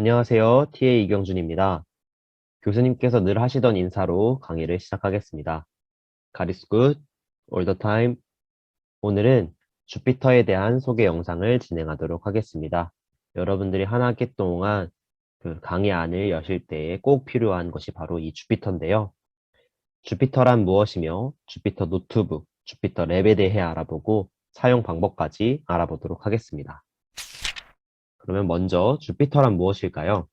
안녕하세요. TA 이경준입니다. 교수님께서 늘 하시던 인사로 강의를 시작하겠습니다. God is good, all the time. 오늘은 주피터에 대한 소개 영상을 진행하도록 하겠습니다. 여러분들이 한 학기 동안 그 강의 안을 여실 때 꼭 필요한 것이 바로 이 주피터인데요. 주피터란 무엇이며 주피터 노트북, 주피터 랩에 대해 알아보고 사용 방법까지 알아보도록 하겠습니다. 그러면 먼저 주피터란 무엇일까요?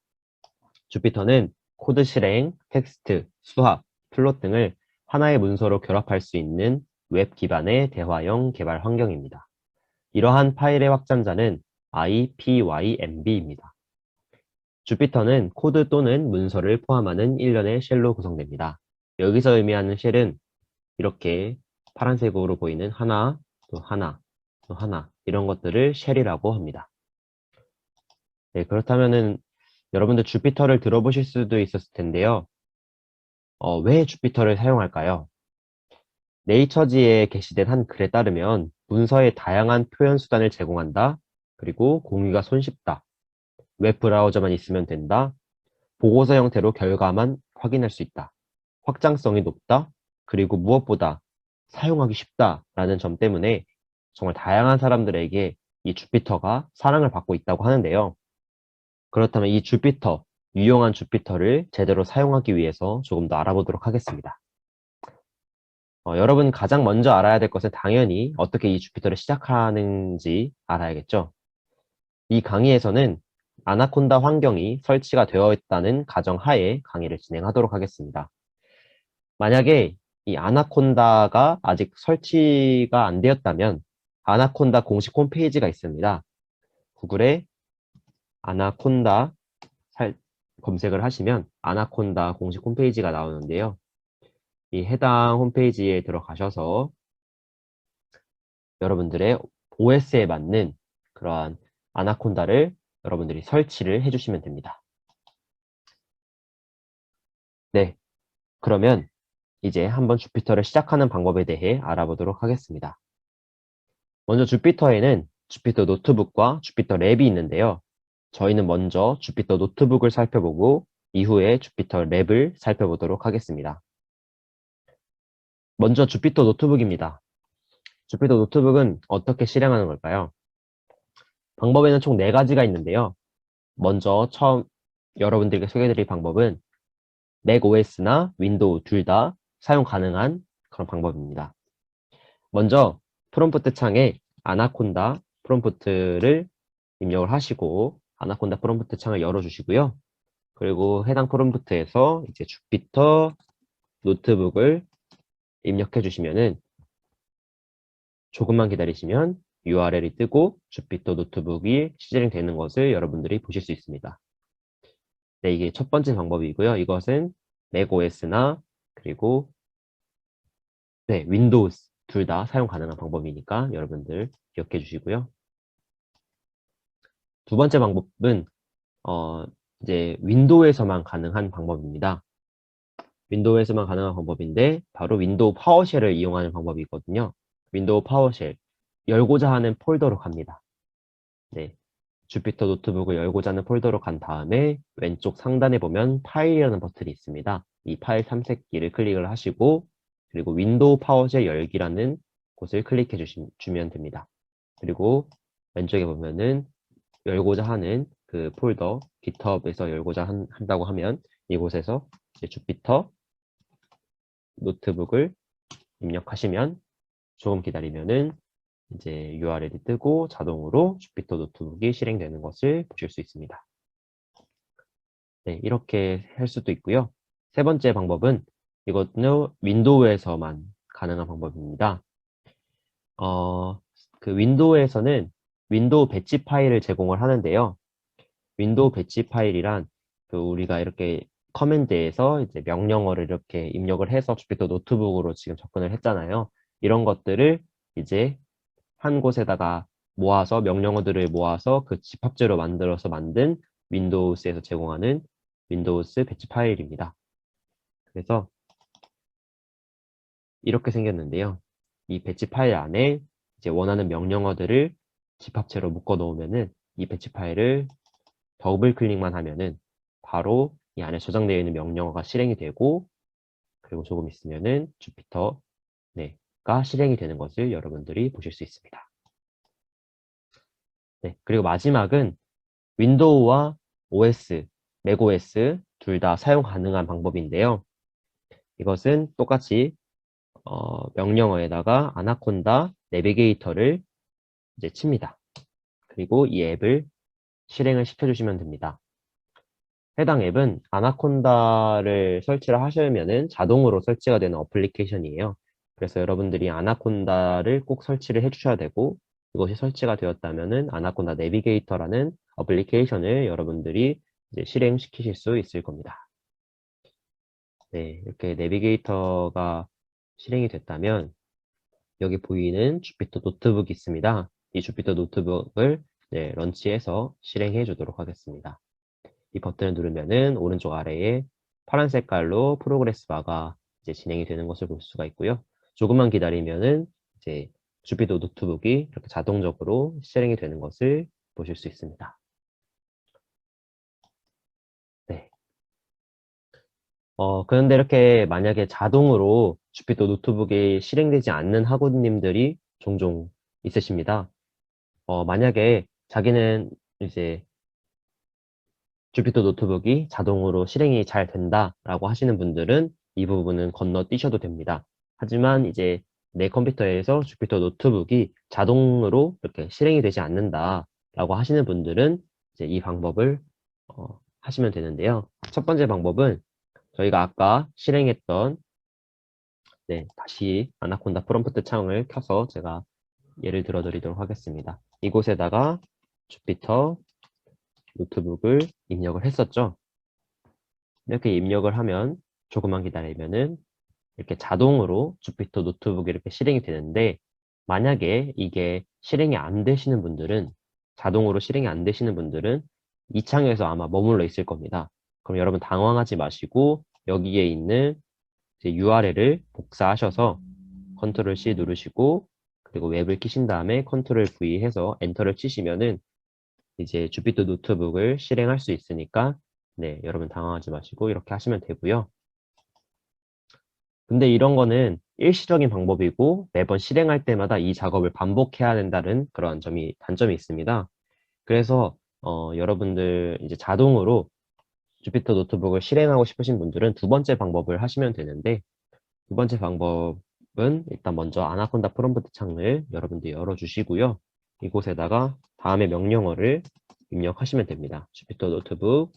주피터는 코드 실행, 텍스트, 수학, 플롯 등을 하나의 문서로 결합할 수 있는 웹 기반의 대화형 개발 환경입니다. 이러한 파일의 확장자는 IPYMB입니다. 주피터는 코드 또는 문서를 포함하는 일련의 쉘로 구성됩니다. 여기서 의미하는 쉘은 이렇게 파란색으로 보이는 하나, 또 하나, 또 하나 이런 것들을 쉘이라고 합니다. 네, 그렇다면은 여러분들 주피터를 들어보실 수도 있었을 텐데요. 왜 주피터를 사용할까요? 네이처지에 게시된 한 글에 따르면 문서에 다양한 표현 수단을 제공한다. 그리고 공유가 손쉽다. 웹 브라우저만 있으면 된다. 보고서 형태로 결과만 확인할 수 있다. 확장성이 높다. 그리고 무엇보다 사용하기 쉽다라는 점 때문에 정말 다양한 사람들에게 이 주피터가 사랑을 받고 있다고 하는데요. 그렇다면 이 주피터, 유용한 주피터를 제대로 사용하기 위해서 조금 더 알아보도록 하겠습니다. 여러분 가장 먼저 알아야 될 것은 당연히 어떻게 이 주피터를 시작하는지 알아야겠죠. 이 강의에서는 아나콘다 환경이 설치가 되어 있다는 가정하에 강의를 진행하도록 하겠습니다. 만약에 이 아나콘다가 아직 설치가 안 되었다면 아나콘다 공식 홈페이지가 있습니다. 구글에 아나콘다 검색을 하시면 아나콘다 공식 홈페이지가 나오는데요. 이 해당 홈페이지에 들어가셔서 여러분들의 OS에 맞는 그러한 아나콘다를 여러분들이 설치를 해주시면 됩니다. 네, 그러면 이제 한번 주피터를 시작하는 방법에 대해 알아보도록 하겠습니다. 먼저 주피터에는 주피터 노트북과 주피터 랩이 있는데요. 저희는 먼저 주피터 노트북을 살펴보고 이후에 주피터 랩을 살펴보도록 하겠습니다. 먼저 주피터 노트북입니다. 주피터 노트북은 어떻게 실행하는 걸까요? 방법에는 총 4가지가 있는데요. 먼저 처음 여러분들께 소개해드릴 방법은 맥OS나 윈도우 둘 다 사용 가능한 그런 방법입니다. 먼저 프롬프트 창에 아나콘다 프롬프트를 입력을 하시고 아나콘다 프롬프트 창을 열어주시고요. 그리고 해당 프롬프트에서 이제 주피터 노트북을 입력해 주시면은 조금만 기다리시면 URL이 뜨고 주피터 노트북이 실행되는 것을 여러분들이 보실 수 있습니다. 네, 이게 첫 번째 방법이고요. 이것은 맥OS나 그리고 네, 윈도우 둘 다 사용 가능한 방법이니까 여러분들 기억해 주시고요. 두 번째 방법은 이제 윈도우에서만 가능한 방법입니다. 윈도우에서만 가능한 방법인데 바로 윈도우 파워쉘을 이용하는 방법이거든요. 윈도우 파워쉘 열고자 하는 폴더로 갑니다. 네, 주피터 노트북을 열고자 하는 폴더로 간 다음에 왼쪽 상단에 보면 파일이라는 버튼이 있습니다. 이 파일 탐색기를 클릭을 하시고 그리고 윈도우 파워쉘 열기라는 곳을 클릭해 주시면 됩니다. 그리고 왼쪽에 보면은 열고자 하는 그 폴더 GitHub에서 열고자 한다고 하면 이곳에서 이제 주피터 노트북을 입력하시면 조금 기다리면은 이제 URL이 뜨고 자동으로 주피터 노트북이 실행되는 것을 보실 수 있습니다. 네, 이렇게 할 수도 있고요. 세 번째 방법은 이것은 윈도우에서만 가능한 방법입니다. 그 윈도우에서는 윈도우 배치 파일을 제공을 하는데요. 윈도우 배치 파일이란 그 우리가 이렇게 커맨드에서 이제 명령어를 이렇게 입력을 해서 주피터 노트북으로 지금 접근을 했잖아요. 이런 것들을 이제 한 곳에다가 모아서 명령어들을 모아서 그 집합제로 만들어서 만든 윈도우스에서 제공하는 윈도우스 배치 파일입니다. 그래서 이렇게 생겼는데요. 이 배치 파일 안에 이제 원하는 명령어들을 집합체로 묶어 놓으면은 이 배치 파일을 더블 클릭만 하면은 바로 이 안에 저장되어 있는 명령어가 실행이 되고, 그리고 조금 있으면은 주피터, 가 실행이 되는 것을 여러분들이 보실 수 있습니다. 네, 그리고 마지막은 윈도우와 OS, 맥OS 둘 다 사용 가능한 방법인데요. 이것은 똑같이 명령어에다가 아나콘다 내비게이터를 이제 칩니다. 그리고 이 앱을 실행을 시켜주시면 됩니다. 해당 앱은 아나콘다를 설치를 하시면은 자동으로 설치가 되는 어플리케이션이에요. 그래서 여러분들이 아나콘다를 꼭 설치를 해주셔야 되고, 이것이 설치가 되었다면은 아나콘다 내비게이터라는 어플리케이션을 여러분들이 이제 실행시키실 수 있을 겁니다. 네, 이렇게 내비게이터가 실행이 됐다면 여기 보이는 주피터 노트북이 있습니다. 이 주피터 노트북을 런치해서 실행해 주도록 하겠습니다. 이 버튼을 누르면은 오른쪽 아래에 파란 색깔로 프로그레스 바가 이제 진행이 되는 것을 볼 수가 있고요. 조금만 기다리면은 이제 주피터 노트북이 이렇게 자동적으로 실행이 되는 것을 보실 수 있습니다. 네. 그런데 이렇게 만약에 자동으로 주피터 노트북이 실행되지 않는 학우님들이 종종 있으십니다. 만약에 자기는 이제 주피터 노트북이 자동으로 실행이 잘 된다라고 하시는 분들은 이 부분은 건너뛰셔도 됩니다. 하지만 이제 내 컴퓨터에서 주피터 노트북이 자동으로 이렇게 실행이 되지 않는다라고 하시는 분들은 이제 이 방법을 하시면 되는데요. 첫 번째 방법은 저희가 아까 실행했던 다시 아나콘다 프롬프트 창을 켜서 제가 예를 들어 드리도록 하겠습니다. 이곳에다가 주피터 노트북을 입력을 했었죠. 이렇게 입력을 하면 조금만 기다리면은 이렇게 자동으로 주피터 노트북이 이렇게 실행이 되는데, 만약에 이게 실행이 안 되시는 분들은, 자동으로 실행이 안 되시는 분들은 이 창에서 아마 머물러 있을 겁니다. 그럼 여러분 당황하지 마시고 여기에 있는 URL을 복사하셔서 컨트롤 C 누르시고, 그리고 웹을 키신 다음에 컨트롤 V 해서 엔터를 치시면은 이제 주피터 노트북을 실행할 수 있으니까 여러분 당황하지 마시고 이렇게 하시면 되고요. 근데 이런 거는 일시적인 방법이고 매번 실행할 때마다 이 작업을 반복해야 된다는 그런 단점이 있습니다. 그래서 여러분들 이제 자동으로 주피터 노트북을 실행하고 싶으신 분들은 두 번째 방법을 하시면 되는데, 두 번째 방법은 일단 먼저 아나콘다 프롬프트 창을 여러분들 열어주시고요. 이곳에다가 다음의 명령어를 입력하시면 됩니다. 주피터 노트북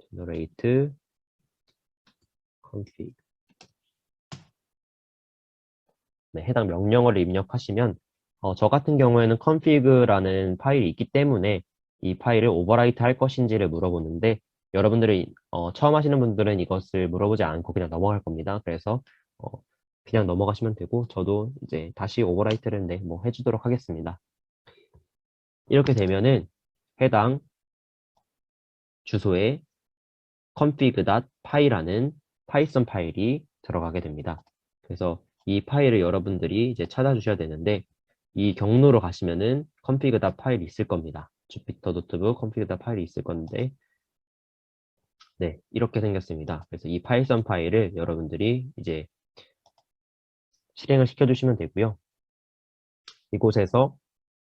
generate config. 해당 명령어를 입력하시면 저 같은 경우에는 config라는 파일이 있기 때문에 이 파일을 오버라이트 할 것인지를 물어보는데, 여러분들이 처음 하시는 분들은 이것을 물어보지 않고 그냥 넘어갈 겁니다. 그래서 어, 그냥 넘어가시면 되고, 저도 이제 다시 오버라이트를 뭐 해주도록 하겠습니다. 이렇게 되면은 해당 주소에 config.py라는 파이썬 파일이 들어가게 됩니다. 그래서 이 파일을 여러분들이 이제 찾아주셔야 되는데, 이 경로로 가시면은 config.py 파일이 있을 겁니다. 주피터 노트북 config.py 파일이 있을 건데, 이렇게 생겼습니다. 그래서 이 파이썬 파일을 여러분들이 이제 실행을 시켜주시면 되고요. 이곳에서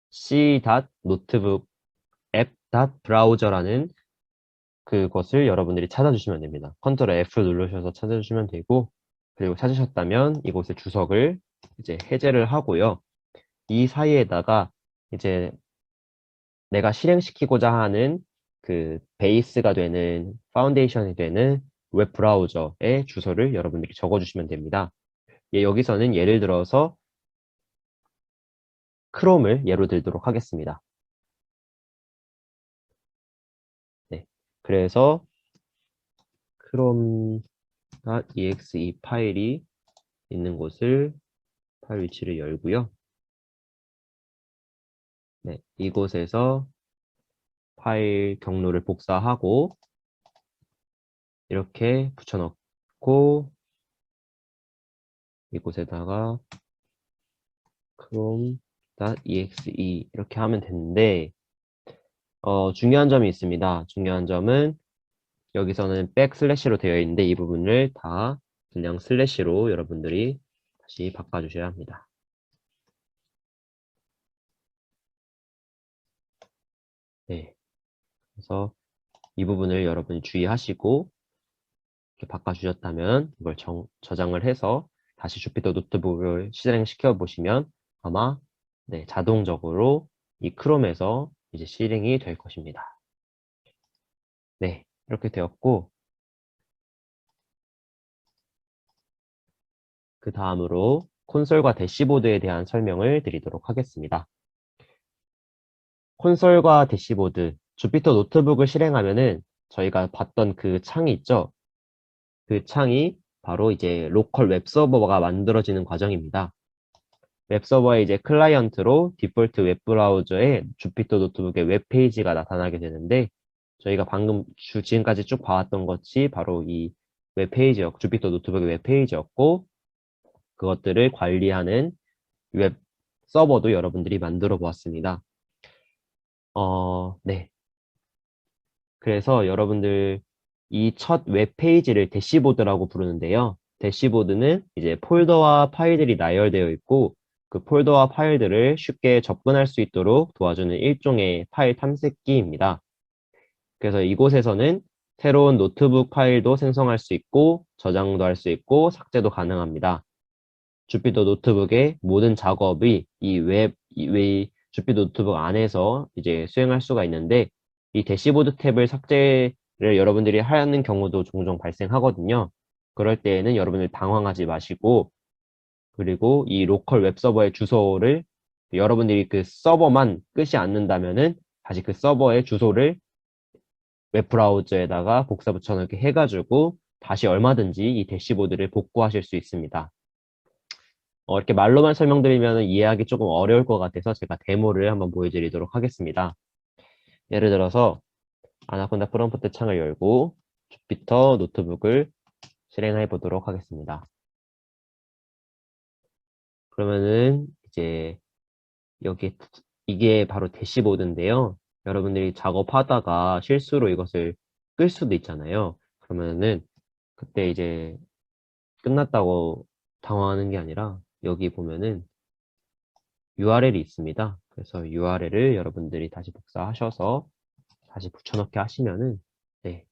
c.notebook app.browser라는 그것을 여러분들이 찾아주시면 됩니다. 컨트롤 F 누르셔서 찾아주시면 되고, 그리고 찾으셨다면 이곳에 주석을 이제 해제를 하고요. 이 사이에다가 이제 내가 실행시키고자 하는 그 베이스가 되는, 파운데이션이 되는 웹 브라우저의 주소를 여러분들이 적어주시면 됩니다. 여기서는 예를 들어서 크롬을 예로 들도록 하겠습니다. 그래서 chrome.exe 파일이 있는 곳을 파일 위치를 열고요. 이곳에서 파일 경로를 복사하고 이렇게 붙여넣고, 이곳에다가 chrome.exe 이렇게 하면 되는데, 중요한 점이 있습니다. 중요한 점은 여기서는 백슬래시로 되어 있는데 이 부분을 다 그냥 슬래시로 여러분들이 다시 바꿔주셔야 합니다. 네. 그래서 이 부분을 여러분이 주의하시고 이렇게 바꿔주셨다면 이걸 저장을 해서 다시 주피터 노트북을 실행시켜 보시면 아마 네, 자동적으로 이 크롬에서 이제 실행이 될 것입니다. 네, 이렇게 되었고 그 다음으로 콘솔과 대시보드에 대한 설명을 드리도록 하겠습니다. 콘솔과 대시보드, 주피터 노트북을 실행하면은 저희가 봤던 그 창이 있죠? 그 창이 바로 이제 로컬 웹서버가 만들어지는 과정입니다. 웹서버의 이제 클라이언트로 디폴트 웹브라우저에 주피터 노트북의 웹페이지가 나타나게 되는데 저희가 방금 지금까지 쭉 봐왔던 것이 바로 이 주피터 노트북의 웹페이지였고 그것들을 관리하는 웹 서버도 여러분들이 만들어 보았습니다. 네. 그래서 여러분들 이 첫 웹페이지를 대시보드라고 부르는데요. 대시보드는 이제 폴더와 파일들이 나열되어 있고 그 폴더와 파일들을 쉽게 접근할 수 있도록 도와주는 일종의 파일 탐색기입니다. 그래서 이곳에서는 새로운 노트북 파일도 생성할 수 있고 저장도 할 수 있고 삭제도 가능합니다. 주피터 노트북의 모든 작업이 이 주피터 노트북 안에서 이제 수행할 수가 있는데 이 대시보드 탭을 삭제를 여러분들이 하는 경우도 종종 발생하거든요. 그럴 때에는 여러분들 당황하지 마시고 그리고 이 로컬 웹 서버의 주소를 여러분들이 그 서버만 끄지 않는다면은 다시 그 서버의 주소를 웹 브라우저에다가 복사 붙여넣기 해가지고 다시 얼마든지 이 대시보드를 복구하실 수 있습니다. 이렇게 말로만 설명드리면 이해하기 조금 어려울 것 같아서 제가 데모를 한번 보여드리도록 하겠습니다. 예를 들어서 아나콘다 프롬프트 창을 열고 주피터 노트북을 실행해 보도록 하겠습니다. 그러면은 이제 여기 이게 바로 대시보드인데요. 여러분들이 작업하다가 실수로 이것을 끌 수도 있잖아요. 그러면은 그때 이제 끝났다고 당황하는 게 아니라 여기 보면은 URL이 있습니다. 그래서 URL을 여러분들이 다시 복사하셔서 다시 붙여넣기 하시면은 네,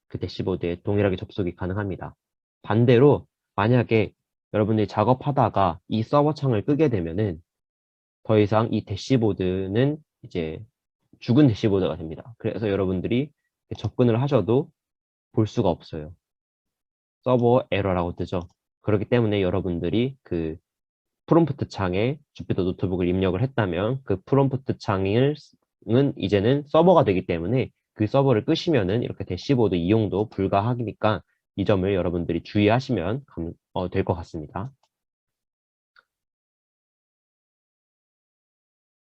그 대시보드에 동일하게 접속이 가능합니다. 반대로 만약에 여러분들이 작업하다가 이 서버 창을 끄게 되면은 더 이상 이 대시보드는 이제 죽은 대시보드가 됩니다. 그래서 여러분들이 접근을 하셔도 볼 수가 없어요. 서버 에러라고 뜨죠. 그렇기 때문에 여러분들이 그 프롬프트 창에 주피터 노트북을 입력을 했다면 그 프롬프트 창은 이제는 서버가 되기 때문에 그 서버를 끄시면은 이렇게 대시보드 이용도 불가하니까 이 점을 여러분들이 주의하시면 될 것 같습니다.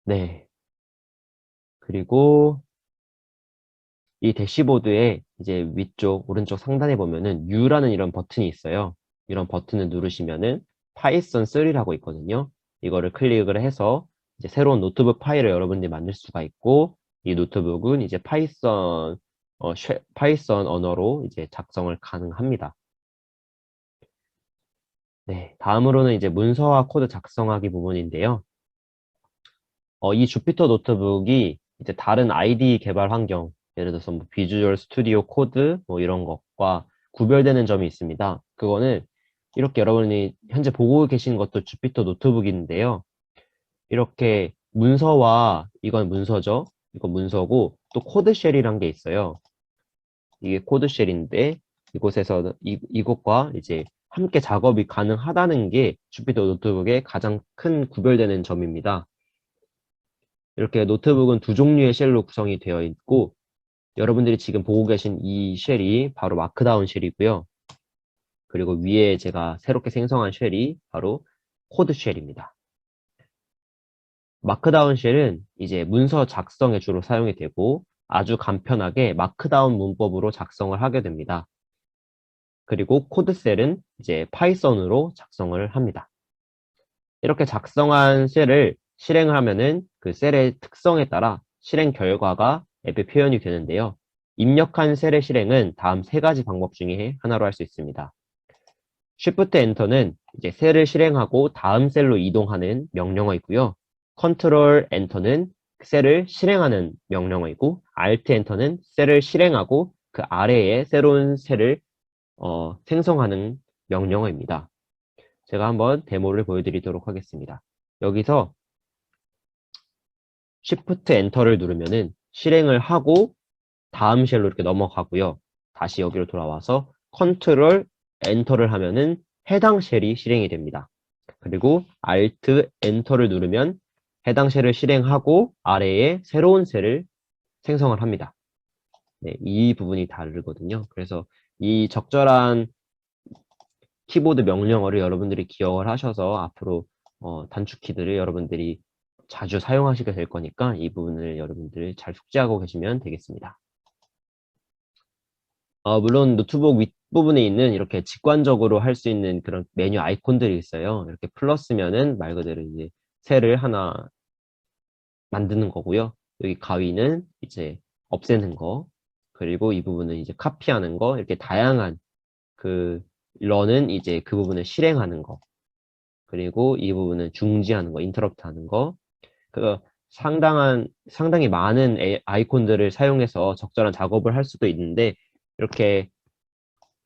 네. 그리고 이 대시보드의 이제 위쪽 오른쪽 상단에 보면은 U라는 이런 버튼이 있어요. 이런 버튼을 누르시면은 파이썬 3라고 있거든요. 이거를 클릭을 해서 이제 새로운 노트북 파일을 여러분들이 만들 수가 있고 이 노트북은 이제 파이썬 언어로 이제 작성을 가능합니다. 네, 다음으로는 이제 문서화 코드 작성하기 부분인데요. 이 주피터 노트북이 이제 다른 IDE 개발 환경, 예를 들어서 뭐 비주얼 스튜디오 코드 뭐 이런 것과 구별되는 점이 있습니다. 그거는 이렇게 여러분이 현재 보고 계신 것도 주피터 노트북인데요. 이렇게 문서와 이건 문서죠. 이건 문서고 또 코드쉘이란 게 있어요. 이게 코드쉘인데 이곳에서 이것과 이제 함께 작업이 가능하다는 게 주피터 노트북의 가장 큰 구별되는 점입니다. 이렇게 노트북은 두 종류의 쉘로 구성이 되어 있고 여러분들이 지금 보고 계신 이 쉘이 바로 마크다운 쉘이고요. 그리고 위에 제가 새롭게 생성한 쉘이 바로 코드 쉘입니다. 마크다운 쉘은 이제 문서 작성에 주로 사용이 되고 아주 간편하게 마크다운 문법으로 작성을 하게 됩니다. 그리고 코드셀은 이제 파이썬으로 작성을 합니다. 이렇게 작성한 셀을 실행을 하면은 그 셀의 특성에 따라 실행 결과가 앱에 표현이 되는데요. 입력한 셀의 실행은 다음 세 가지 방법 중에 하나로 할 수 있습니다. Shift Enter는 이제 셀을 실행하고 다음 셀로 이동하는 명령어이고요. Control Enter는 셀을 실행하는 명령어이고, Alt Enter는 셀을 실행하고 그 아래에 새로운 셀을 생성하는 명령어입니다. 제가 한번 데모를 보여드리도록 하겠습니다. 여기서 Shift Enter를 누르면은 실행을 하고 다음 쉘로 이렇게 넘어가고요. 다시 여기로 돌아와서 컨트롤 엔터를 하면은 해당 쉘이 실행이 됩니다. 그리고 Alt 엔터를 누르면 해당 쉘을 실행하고 아래에 새로운 셀을 생성을 합니다. 네, 이 부분이 다르거든요. 그래서 이 적절한 키보드 명령어를 여러분들이 기억을 하셔서 앞으로 단축키들을 여러분들이 자주 사용하시게 될 거니까 이 부분을 여러분들이 잘 숙지하고 계시면 되겠습니다. 물론 노트북 윗부분에 있는 이렇게 직관적으로 할 수 있는 그런 메뉴 아이콘들이 있어요. 이렇게 플러스면은 말 그대로 이제 셀을 하나 만드는 거고요. 여기 가위는 이제 없애는 거, 그리고 이 부분은 이제 카피하는 거, 이렇게 다양한 그 런은 이제 그 부분을 실행하는 거, 그리고 이 부분은 중지하는 거, 인터럽트 하는 거, 그 상당히 많은 아이콘들을 사용해서 적절한 작업을 할 수도 있는데 이렇게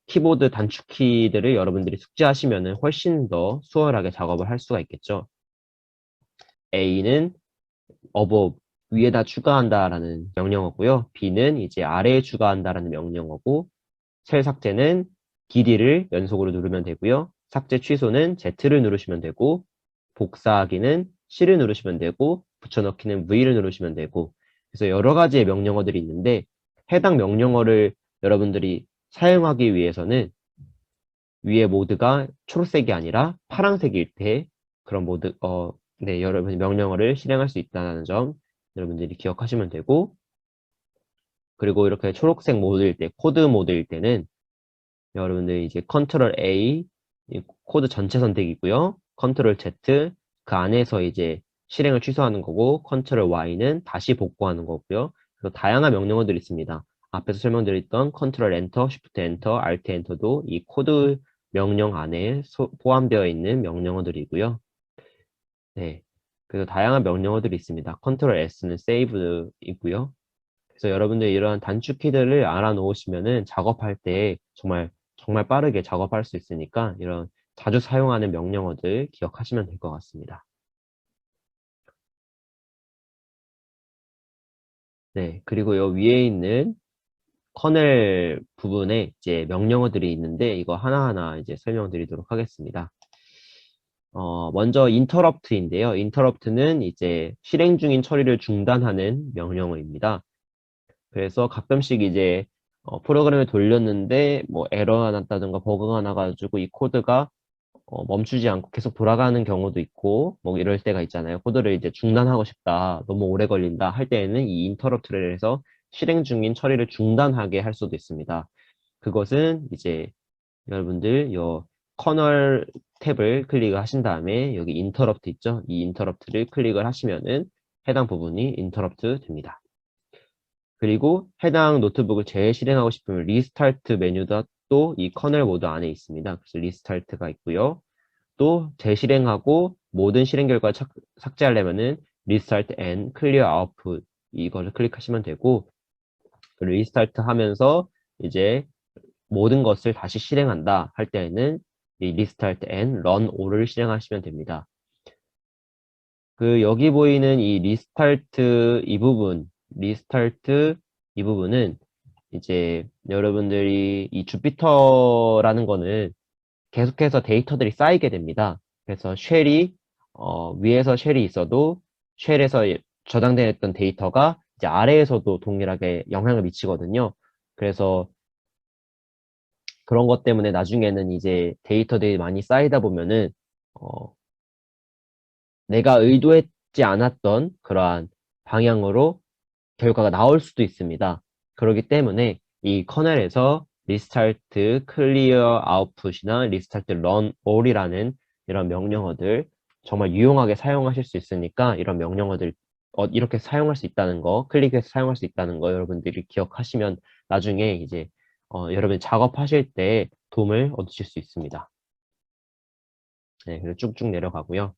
키보드 단축키들을 여러분들이 숙지하시면 훨씬 더 수월하게 작업을 할 수가 있겠죠. A는 above, 위에다 추가한다라는 명령어고요. B는 이제 아래에 추가한다라는 명령어고, 셀 삭제는 DD를 연속으로 누르면 되고요. 삭제 취소는 Z를 누르시면 되고, 복사하기는 C를 누르시면 되고, 붙여넣기는 V를 누르시면 되고, 그래서 여러 가지의 명령어들이 있는데 해당 명령어를 여러분들이 사용하기 위해서는 위에 모드가 초록색이 아니라 파란색일 때 그런 모드, 네, 여러분이 명령어를 실행할 수 있다는 점 여러분들이 기억하시면 되고, 그리고 이렇게 초록색 모드일 때, 코드 모드일 때는 여러분들이 이제 컨트롤 A, 이 코드 전체 선택이고요. 컨트롤 Z, 그 안에서 이제 실행을 취소하는 거고, 컨트롤 Y는 다시 복구하는 거고요. 그래서 다양한 명령어들이 있습니다. 앞에서 설명드렸던 컨트롤 엔터, 쉬프트 엔터, 알트 엔터도 이 코드 명령 안에 포함되어 있는 명령어들이고요. 네. 그래서 다양한 명령어들이 있습니다. 컨트롤 S는 세이브이고요. 그래서 여러분들 이러한 단축키들을 알아놓으시면은 작업할 때 정말 빠르게 작업할 수 있으니까 이런 자주 사용하는 명령어들 기억하시면 될 것 같습니다. 네. 그리고 요 위에 있는 커넬 부분에 이제 명령어들이 있는데 이거 하나하나 이제 설명드리도록 하겠습니다. 먼저 interrupt인데요. interrupt는 이제 실행 중인 처리를 중단하는 명령어입니다. 그래서 가끔씩 이제 프로그램을 돌렸는데 뭐 에러가 났다든가 버그가 나가지고 이 코드가 멈추지 않고 계속 돌아가는 경우도 있고 뭐 이럴 때가 있잖아요. 코드를 이제 중단하고 싶다, 너무 오래 걸린다 할 때에는 이 인터럽트를 해서 실행 중인 처리를 중단하게 할 수도 있습니다. 그것은 이제 여러분들 요 커널 탭을 클릭하신 다음에 여기 인터럽트 있죠? 이 인터럽트를 클릭을 하시면은 해당 부분이 인터럽트 됩니다. 그리고 해당 노트북을 재실행하고 싶으면 리스타트 메뉴가 또 이 커널 모드 안에 있습니다. 그래서 리스타트가 있고요. 또 재실행하고 모든 실행 결과 삭제하려면은 리스타트 앤 클리어 아웃풋 이거를 클릭하시면 되고, 리스타트 하면서 이제 모든 것을 다시 실행한다 할 때에는 이 리스타트 앤 런 올을 실행하시면 됩니다. 그 여기 보이는 이 리스타트 이 부분은 이제 여러분들이 이 주피터라는 거는 계속해서 데이터들이 쌓이게 됩니다. 그래서 위에서 쉘이 있어도 쉘에서 저장되어 있던 데이터가 이제 아래에서도 동일하게 영향을 미치거든요. 그래서 그런 것 때문에 나중에는 이제 데이터들이 많이 쌓이다 보면은 어, 내가 의도했지 않았던 그러한 방향으로 결과가 나올 수도 있습니다. 그렇기 때문에 이 커널에서 리스타트 클리어 아웃풋이나 리스타트 런 올이라는 이런 명령어들 정말 유용하게 사용하실 수 있으니까 이런 명령어들 이렇게 사용할 수 있다는 거, 클릭해서 사용할 수 있다는 거 여러분들이 기억하시면 나중에 이제 여러분 작업하실 때 도움을 얻으실 수 있습니다. 네, 그리고 쭉쭉 내려가고요.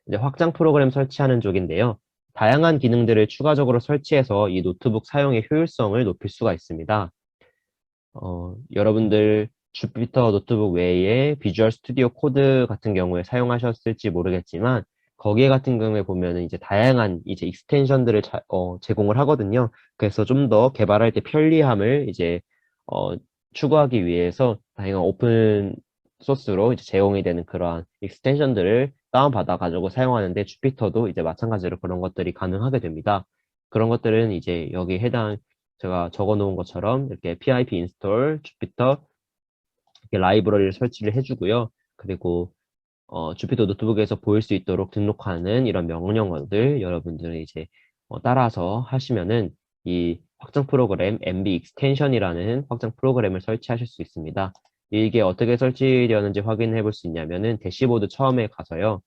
이제 확장 프로그램 설치하는 쪽인데요. 다양한 기능들을 추가적으로 설치해서 이 노트북 사용의 효율성을 높일 수가 있습니다. 여러분들 주피터 노트북 외에 비주얼 스튜디오 코드 같은 경우에 사용하셨을지 모르겠지만 거기에 같은 경우에 보면은 이제 다양한 이제 익스텐션들을 제공을 하거든요. 그래서 좀 더 개발할 때 편리함을 이제 어, 추구하기 위해서 다양한 오픈 소스로 이제 제공이 되는 그러한 익스텐션들을 다운받아 가지고 사용하는데 주피터도 이제 마찬가지로 그런 것들이 가능하게 됩니다. 그런 것들은 이제 여기 해당 제가 적어 놓은 것처럼 이렇게 pip install 주피터 이렇게 라이브러리를 설치를 해주고요. 그리고 주피터 노트북에서 보일 수 있도록 등록하는 이런 명령어들 여러분들은 이제 따라서 하시면은 이 확장 프로그램 MB 익스텐션이라는 확장 프로그램을 설치하실 수 있습니다. 이게 어떻게 설치되었는지 확인해 볼 수 있냐면은 대시보드 처음에 가서요.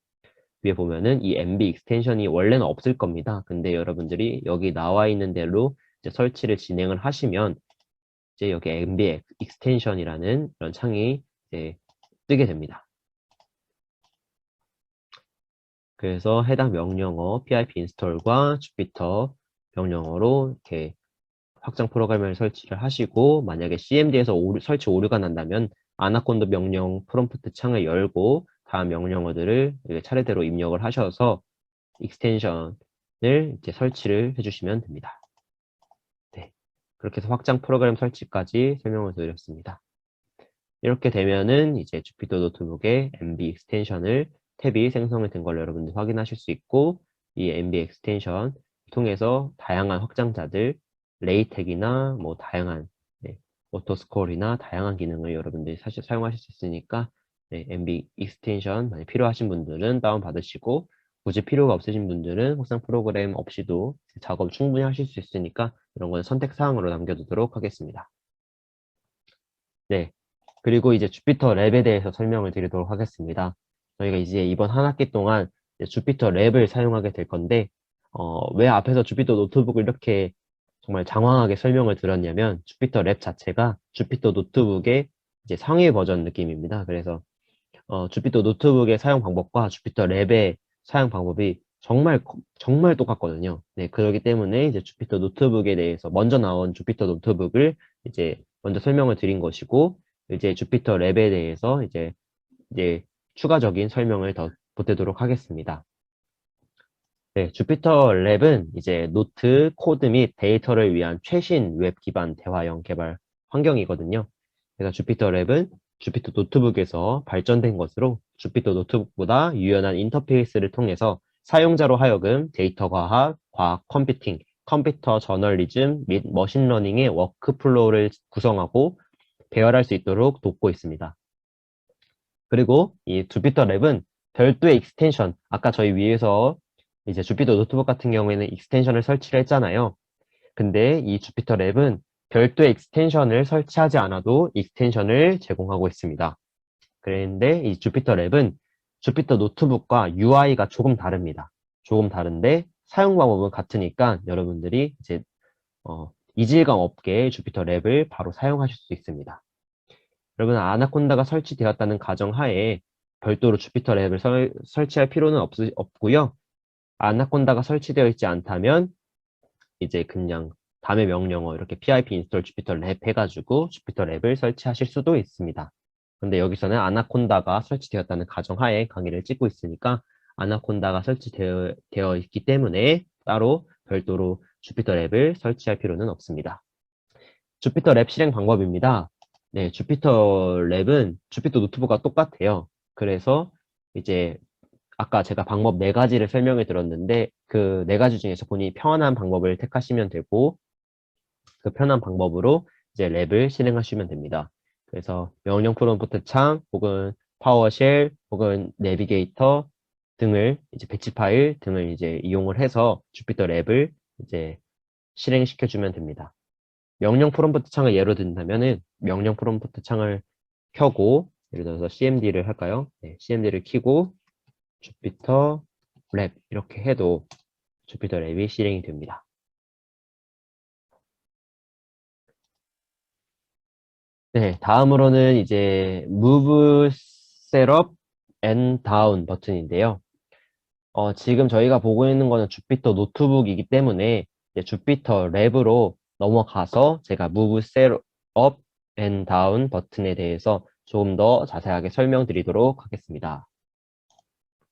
위에 보면은 이 MB 익스텐션이 원래는 없을 겁니다. 근데 여러분들이 여기 나와 있는 대로 이제 설치를 진행을 하시면 이제 여기 MB 익스텐션이라는 그런 창이 이제 뜨게 됩니다. 그래서 해당 명령어 pip install과 주피터 명령어로 이렇게 확장 프로그램을 설치를 하시고 만약에 CMD에서 설치 오류가 난다면 아나콘다 명령 프롬프트 창을 열고 다음 명령어들을 차례대로 입력을 하셔서 익스텐션을 이제 설치를 해주시면 됩니다. 네. 그렇게 해서 확장 프로그램 설치까지 설명을 드렸습니다. 이렇게 되면은 이제 주피터 노트북에 MB 익스텐션을 탭이 생성이 된 걸 여러분들 확인하실 수 있고 이 MB 익스텐션 통해서 다양한 확장자들 레이텍이나 뭐 다양한 오토스콜이나 다양한 기능을 여러분들이 사실 사용하실 수 있으니까 MB 익스텐션 많이 필요하신 분들은 다운받으시고 굳이 필요가 없으신 분들은 확장 프로그램 없이도 작업 충분히 하실 수 있으니까 이런 건 선택사항으로 남겨두도록 하겠습니다. 네. 그리고 이제 주피터 랩에 대해서 설명을 드리도록 하겠습니다. 저희가 이제 이번 한 학기 동안 이제 주피터 랩을 사용하게 될 건데, 왜 앞에서 주피터 노트북을 이렇게 정말 장황하게 설명을 드렸냐면, 주피터 랩 자체가 주피터 노트북의 이제 상위 버전 느낌입니다. 그래서 주피터 노트북의 사용 방법과 주피터 랩의 사용 방법이 정말 똑같거든요. 네, 그렇기 때문에 이제 주피터 노트북에 대해서 먼저 나온 주피터 노트북을 이제 먼저 설명을 드린 것이고, 이제 주피터 랩에 대해서 이제 추가적인 설명을 더 보태도록 하겠습니다. 네, 주피터 랩은 이제 노트, 코드 및 데이터를 위한 최신 웹 기반 대화형 개발 환경이거든요. 그래서 주피터 랩은 주피터 노트북에서 발전된 것으로 주피터 노트북보다 유연한 인터페이스를 통해서 사용자로 하여금 데이터 과학, 과학 컴퓨팅, 컴퓨터 저널리즘 및 머신러닝의 워크플로우를 구성하고 배열할 수 있도록 돕고 있습니다. 그리고 이 주피터 랩은 별도의 익스텐션, 아까 저희 위에서 이제 주피터 노트북 같은 경우에는 익스텐션을 설치를 했잖아요. 근데 이 주피터 랩은 별도의 익스텐션을 설치하지 않아도 익스텐션을 제공하고 있습니다. 그런데 이 주피터 랩은 주피터 노트북과 UI가 조금 다릅니다. 조금 다른데 사용 방법은 같으니까 여러분들이 이제 이질감 없게 주피터 랩을 바로 사용하실 수 있습니다. 여러분 아나콘다가 설치되었다는 가정하에 별도로 주피터 랩을 설치할 필요는 없고요. 아나콘다가 설치되어 있지 않다면 이제 그냥 다음의 명령어 이렇게 pip install 주피터 랩 해가지고 주피터 랩을 설치하실 수도 있습니다. 근데 여기서는 아나콘다가 설치되었다는 가정하에 강의를 찍고 있으니까 아나콘다가 설치되어 있기 때문에 따로 별도로 주피터 랩을 설치할 필요는 없습니다. 주피터 랩 실행 방법입니다. 네, 주피터 랩은 주피터 노트북과 똑같아요. 그래서 이제 아까 제가 방법 4가지를 설명해 드렸는데 그 4가지 중에서 본인이 편한 방법을 택하시면 되고 그 편한 방법으로 이제 랩을 실행하시면 됩니다. 그래서 명령 프롬프트 창 혹은 파워쉘 혹은 내비게이터 등을 이제 배치 파일 등을 이제 이용을 해서 주피터 랩을 이제 실행시켜 주면 됩니다. 명령 프롬프트 창을 예로 든다면은 명령 프롬프트 창을 켜고 예를 들어서 cmd를 할까요? 네, cmd를 켜고 주피터 랩 이렇게 해도 주피터 랩이 실행이 됩니다. 네, 다음으로는 이제 Move Setup and Down 버튼인데요. 지금 저희가 보고 있는 거는 주피터 노트북이기 때문에 이제 주피터 랩으로 넘어가서 제가 Move Setup and Down 버튼에 대해서 조금 더 자세하게 설명드리도록 하겠습니다.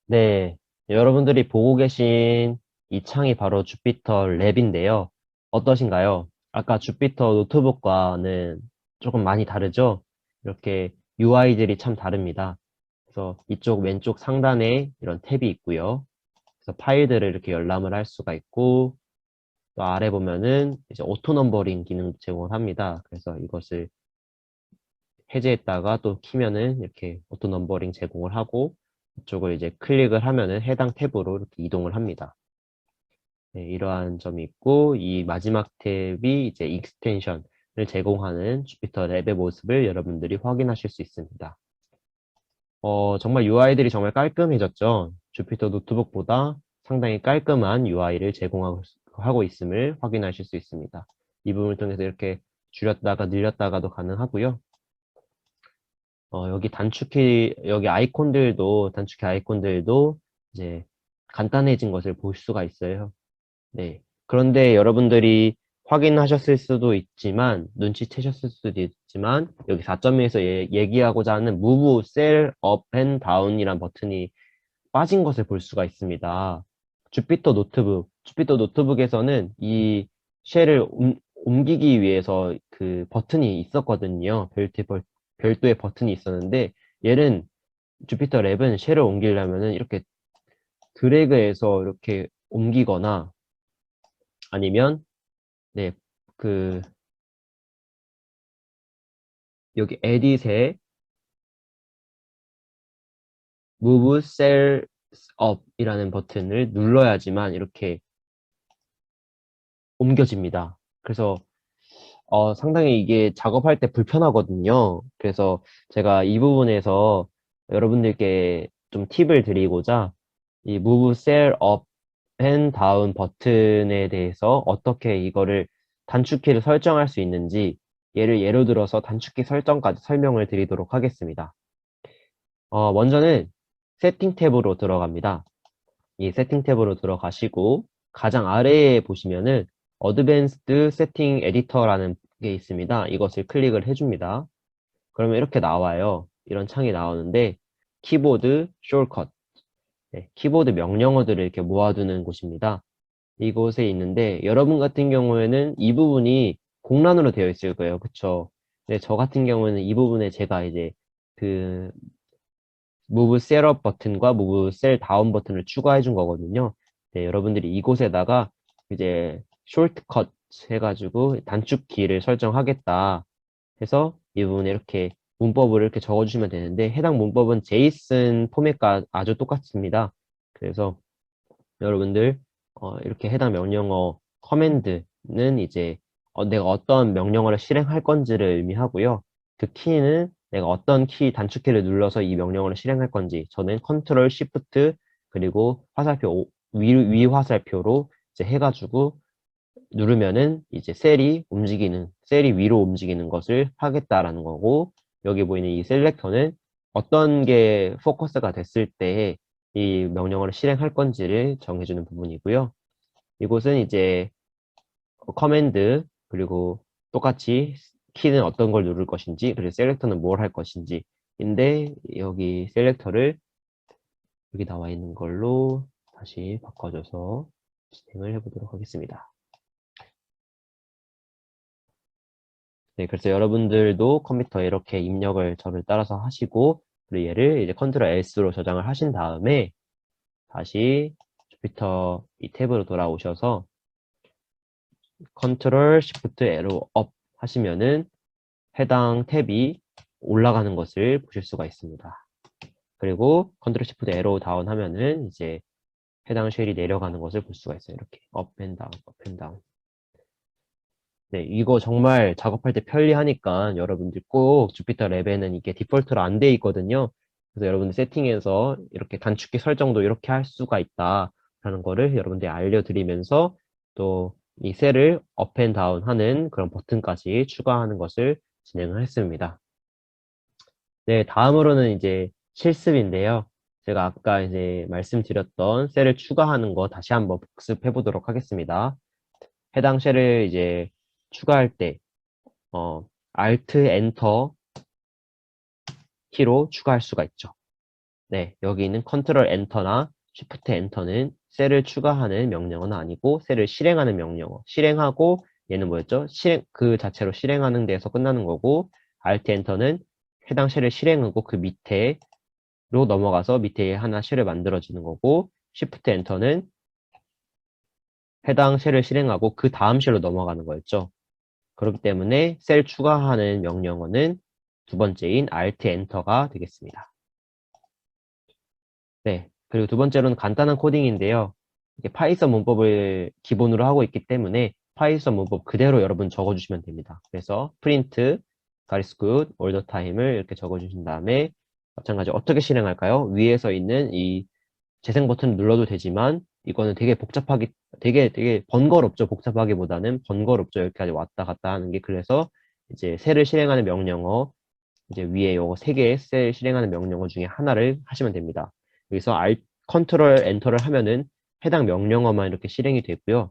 네, 여러분들이 보고 계신 이 창이 바로 주피터 랩인데요. 어떠신가요? 아까 주피터 노트북과는 조금 많이 다르죠? 이렇게 UI들이 참 다릅니다. 그래서 이쪽 왼쪽 상단에 이런 탭이 있고요. 그래서 파일들을 이렇게 열람을 할 수가 있고, 또 아래 보면은 이제 오토 넘버링 기능 제공을 합니다. 그래서 이것을 해제했다가 또 키면은 이렇게 오토 넘버링 제공을 하고, 이쪽을 이제 클릭을 하면은 해당 탭으로 이렇게 이동을 합니다. 네, 이러한 점이 있고, 이 마지막 탭이 이제 익스텐션을 제공하는 주피터 랩의 모습을 여러분들이 확인하실 수 있습니다. 정말 UI들이 정말 깔끔해졌죠. 주피터 노트북보다 상당히 깔끔한 UI를 제공하고 있음을 확인하실 수 있습니다. 이 부분을 통해서 이렇게 줄였다가 늘렸다가도 가능하고요. 여기 여기 단축키 아이콘들도 이제 간단해진 것을 볼 수가 있어요. 네. 그런데 여러분들이 확인하셨을 수도 있지만, 눈치채셨을 수도 있지만, 여기 4.1에서 얘기하고자 하는 Move Cell Up and Down이란 버튼이 빠진 것을 볼 수가 있습니다. 주피터 노트북에서는 이 쉘을 옮기기 위해서 그 버튼이 있었거든요. 별도의 버튼이 있었는데, 얘는 주피터 랩은 쉘을 옮기려면은 이렇게 드래그해서 이렇게 옮기거나 아니면 네, 그 여기 에딧에 Move Cells Up 이라는 버튼을 눌러야지만 이렇게 옮겨집니다. 그래서 상당히 이게 작업할 때 불편하거든요. 그래서 제가 이 부분에서 여러분들께 좀 팁을 드리고자 이 Move Cell Up and Down 버튼에 대해서 어떻게 이거를 단축키를 설정할 수 있는지 예로 들어서 단축키 설정까지 설명을 드리도록 하겠습니다. 먼저는 세팅 탭으로 들어갑니다. 이 세팅 탭으로 들어가시고 가장 아래에 보시면은 어드밴스드 세팅 에디터라는 게 있습니다. 이것을 클릭을 해줍니다. 그러면 이렇게 나와요. 이런 창이 나오는데 키보드 숄컷, 네, 키보드 명령어들을 이렇게 모아두는 곳입니다. 이곳에 있는데 여러분 같은 경우에는 이 부분이 공란으로 되어 있을 거예요. 그쵸? 근데 저 같은 경우에는 이 부분에 제가 이제 그 Move Setup 버튼과 Move Cell Down 버튼을 추가해 준 거거든요. 네, 여러분들이 이곳에다가 이제 숄트컷 해가지고 단축키를 설정하겠다 해서 이 부분에 이렇게 문법을 이렇게 적어주시면 되는데 해당 문법은 제이슨 포맷과 아주 똑같습니다. 그래서 여러분들 이렇게 해당 명령어 커맨드는 이제 내가 어떤 명령어를 실행할 건지를 의미하고요. 그 키는 내가 어떤 단축키를 눌러서 이 명령어를 실행할 건지 저는 컨트롤 시프트 그리고 화살표 위 화살표로 이제 해가지고 누르면은 이제 셀이 위로 움직이는 것을 하겠다라는 거고 여기 보이는 이 셀렉터는 어떤 게 포커스가 됐을 때 이 명령어를 실행할 건지를 정해주는 부분이고요. 이곳은 이제 커맨드 그리고 똑같이 키는 어떤 걸 누를 것인지 그리고 셀렉터는 뭘 할 것인지 인데 여기 셀렉터를 여기 나와 있는 걸로 다시 바꿔줘서 진행을 해보도록 하겠습니다. 네, 그래서 여러분들도 컴퓨터에 이렇게 입력을 저를 따라서 하시고 그리고 얘를 이제 컨트롤 S로 저장을 하신 다음에 다시 주피터 이 탭으로 돌아오셔서 컨트롤 시프트 에로 업 하시면은 해당 탭이 올라가는 것을 보실 수가 있습니다. 그리고 컨트롤 시프트 에로 다운 하면은 이제 해당 쉘이 내려가는 것을 볼 수가 있어요. 이렇게 업 앤 다운, 업 앤 다운. 네, 이거 정말 작업할 때 편리하니까 여러분들 꼭 주피터 랩에는 이게 디폴트로 안 돼 있거든요. 그래서 여러분들 세팅에서 이렇게 단축키 설정도 이렇게 할 수가 있다. 라는 거를 여러분들이 알려드리면서 또 이 셀을 업 앤 다운 하는 그런 버튼까지 추가하는 것을 진행을 했습니다. 네, 다음으로는 이제 실습인데요. 제가 아까 이제 말씀드렸던 셀을 추가하는 거 다시 한번 복습해 보도록 하겠습니다. 해당 셀을 이제 추가할 때, Alt, Enter 키로 추가할 수가 있죠. 네, 여기 있는 Ctrl Enter나 Shift Enter는 셀을 추가하는 명령어는 아니고 셀을 실행하는 명령어. 실행하고 얘는 뭐였죠? 그 자체로 실행하는 데에서 끝나는 거고 Alt Enter는 해당 셀을 실행하고 그 밑에로 넘어가서 밑에 하나 셀을 만들어지는 거고 Shift Enter는 해당 셀을 실행하고 그 다음 셀로 넘어가는 거였죠. 그렇기 때문에 셀 추가하는 명령어는 두 번째인 Alt Enter가 되겠습니다. 네. 그리고 두 번째로는 간단한 코딩인데요. 이게 파이썬 문법을 기본으로 하고 있기 때문에 파이썬 문법 그대로 여러분 적어주시면 됩니다. 그래서 print God is good all the time을 이렇게 적어주신 다음에 마찬가지로 어떻게 실행할까요? 위에서 있는 이 재생 버튼 눌러도 되지만 이거는 되게 복잡하게 되게 번거롭죠. 복잡하기보다는 번거롭죠. 여기까지 왔다 갔다 하는 게. 그래서 이제 셀을 실행하는 명령어 이제 위에 요거 세 개의 셀 실행하는 명령어 중에 하나를 하시면 됩니다. 여기서 컨트롤 엔터를 하면은 해당 명령어만 이렇게 실행이 되고요.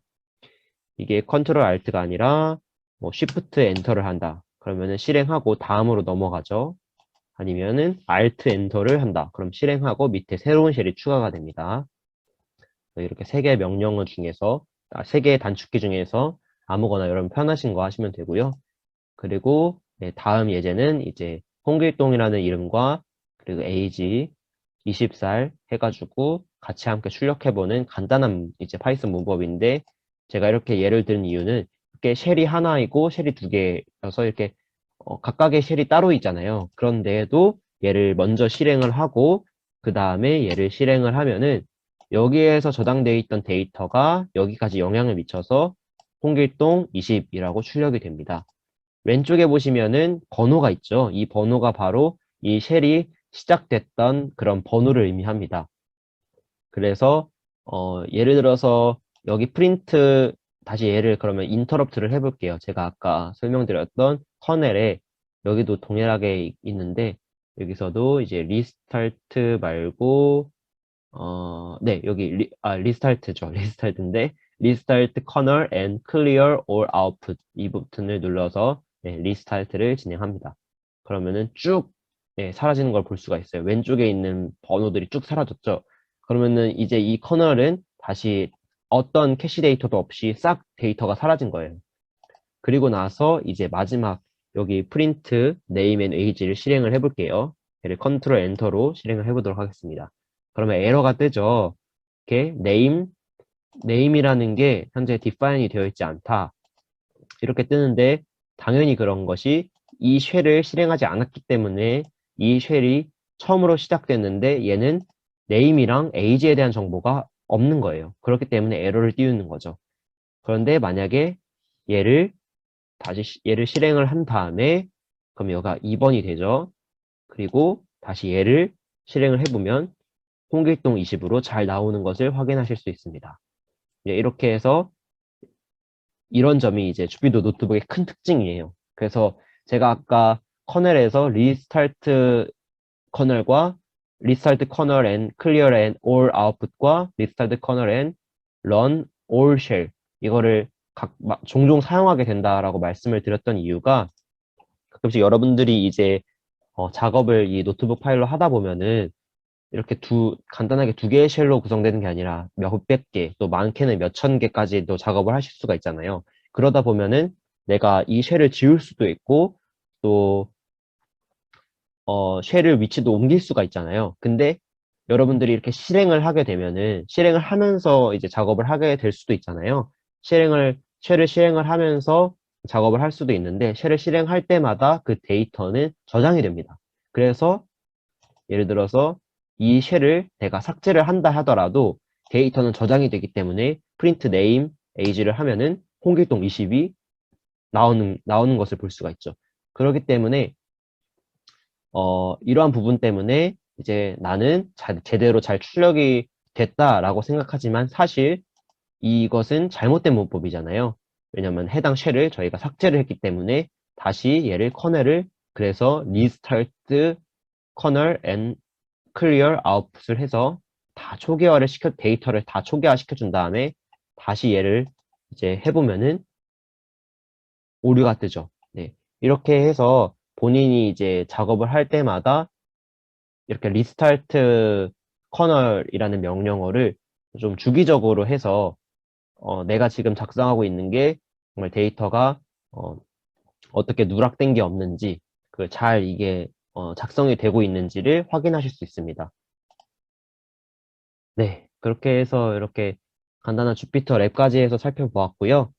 이게 컨트롤 알트가 아니라 뭐 쉬프트 엔터를 한다. 그러면은 실행하고 다음으로 넘어가죠. 아니면은 알트 엔터를 한다. 그럼 실행하고 밑에 새로운 쉘이 추가가 됩니다. 이렇게 세 개의 명령어 중에서 세 개의 단축키 중에서 아무거나 여러분 편하신 거 하시면 되고요. 그리고 네, 다음 예제는 이제 홍길동이라는 이름과 그리고 에이지 20살 해가지고 같이 함께 출력해보는 간단한 이제 파이썬 문법인데 제가 이렇게 예를 든 이유는 이렇게 쉘이 하나이고 쉘이 두 개여서 이렇게 각각의 쉘이 따로 있잖아요. 그런데도 얘를 먼저 실행을 하고 그 다음에 얘를 실행을 하면은 여기에서 저장되어 있던 데이터가 여기까지 영향을 미쳐서 홍길동 20이라고 출력이 됩니다. 왼쪽에 보시면은 번호가 있죠. 이 번호가 바로 이 쉘이 시작됐던 그런 번호를 의미합니다. 그래서 예를 들어서 여기 프린트 다시 얘를 그러면 인터럽트를 해볼게요. 제가 아까 설명드렸던 커넬에 여기도 동일하게 있는데 여기서도 이제 리스타트 말고 네 여기 리스타트죠. 리스타트인데 리스타트 커널 and clear all output 이 버튼을 눌러서 네, 리스타트를 진행합니다. 그러면은 쭉 네, 사라지는 걸 볼 수가 있어요. 왼쪽에 있는 번호들이 쭉 사라졌죠. 그러면은 이제 이 커널은 다시 어떤 캐시 데이터도 없이 싹 데이터가 사라진 거예요. 그리고 나서 이제 마지막 여기 프린트 name and age를 실행을 해볼게요. 얘를 컨트롤 엔터로 실행을 해보도록 하겠습니다. 그러면 에러가 뜨죠. 이렇게 name이라는 게 현재 define이 되어 있지 않다. 이렇게 뜨는데 당연히 그런 것이 이 쉘을 실행하지 않았기 때문에 이 쉘이 처음으로 시작됐는데 얘는 name이랑 age에 대한 정보가 없는 거예요. 그렇기 때문에 에러를 띄우는 거죠. 그런데 만약에 얘를 얘를 실행을 한 다음에 그럼 여기가 2번이 되죠. 그리고 다시 얘를 실행을 해보면 홍길동 20으로 잘 나오는 것을 확인하실 수 있습니다. 이렇게 해서 이런 점이 이제 주피도 노트북의 큰 특징이에요. 그래서 제가 아까 커널에서 리스타트 커널과 리스타트 커널 앤 클리어 앤 올 아웃풋과 리스타트 커널 앤 런 올 쉘 이거를 종종 사용하게 된다라고 말씀을 드렸던 이유가 가끔씩 여러분들이 이제 작업을 이 노트북 파일로 하다 보면은 이렇게 간단하게 두 개의 쉘로 구성되는 게 아니라 몇백 개, 또 많게는 몇천 개까지도 작업을 하실 수가 있잖아요. 그러다 보면은 내가 이 쉘을 지울 수도 있고, 또, 쉘을 위치도 옮길 수가 있잖아요. 근데 여러분들이 이렇게 실행을 하게 되면은, 실행을 하면서 이제 작업을 하게 될 수도 있잖아요. 쉘을 실행을 하면서 작업을 할 수도 있는데, 쉘을 실행할 때마다 그 데이터는 저장이 됩니다. 그래서 예를 들어서 이 쉘을 내가 삭제를 한다 하더라도 데이터는 저장이 되기 때문에 프린트 네임 age를 하면은 홍길동 20이 나오는 것을 볼 수가 있죠. 그렇기 때문에 이러한 부분 때문에 이제 나는 제대로 잘 출력이 됐다라고 생각하지만 사실 이것은 잘못된 문법이잖아요. 왜냐면 해당 쉘을 저희가 삭제를 했기 때문에 다시 얘를 커널을 그래서 restart kernel and clear output을 해서 다 초기화를 데이터를 다 초기화 시켜준 다음에 다시 얘를 이제 해보면은 오류가 뜨죠. 네. 이렇게 해서 본인이 이제 작업을 할 때마다 이렇게 리스타트 커널이라는 명령어를 좀 주기적으로 해서 내가 지금 작성하고 있는 게 정말 데이터가 어떻게 누락된 게 없는지 잘 이게 작성이 되고 있는지를 확인하실 수 있습니다. 네, 그렇게 해서 이렇게 간단한 주피터 랩까지 해서 살펴보았고요.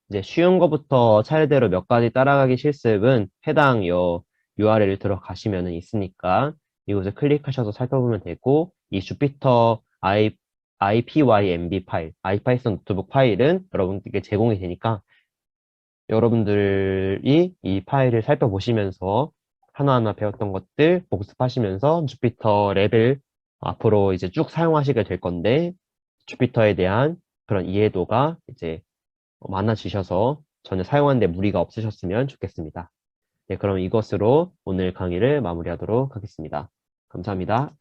이제 쉬운 거부터 차례대로 몇 가지 따라가기 실습은 해당 URL을 들어가시면 있으니까 이곳을 클릭하셔서 살펴보면 되고 이 주피터 IPYNB 파일, 아이파이썬 노트북 파일은 여러분들께 제공이 되니까 여러분들이 이 파일을 살펴보시면서 하나하나 배웠던 것들 복습하시면서 주피터 랩을 앞으로 이제 쭉 사용하시게 될 건데 주피터에 대한 그런 이해도가 이제 많아지셔서 전혀 사용하는 데 무리가 없으셨으면 좋겠습니다. 네, 그럼 이것으로 오늘 강의를 마무리하도록 하겠습니다. 감사합니다.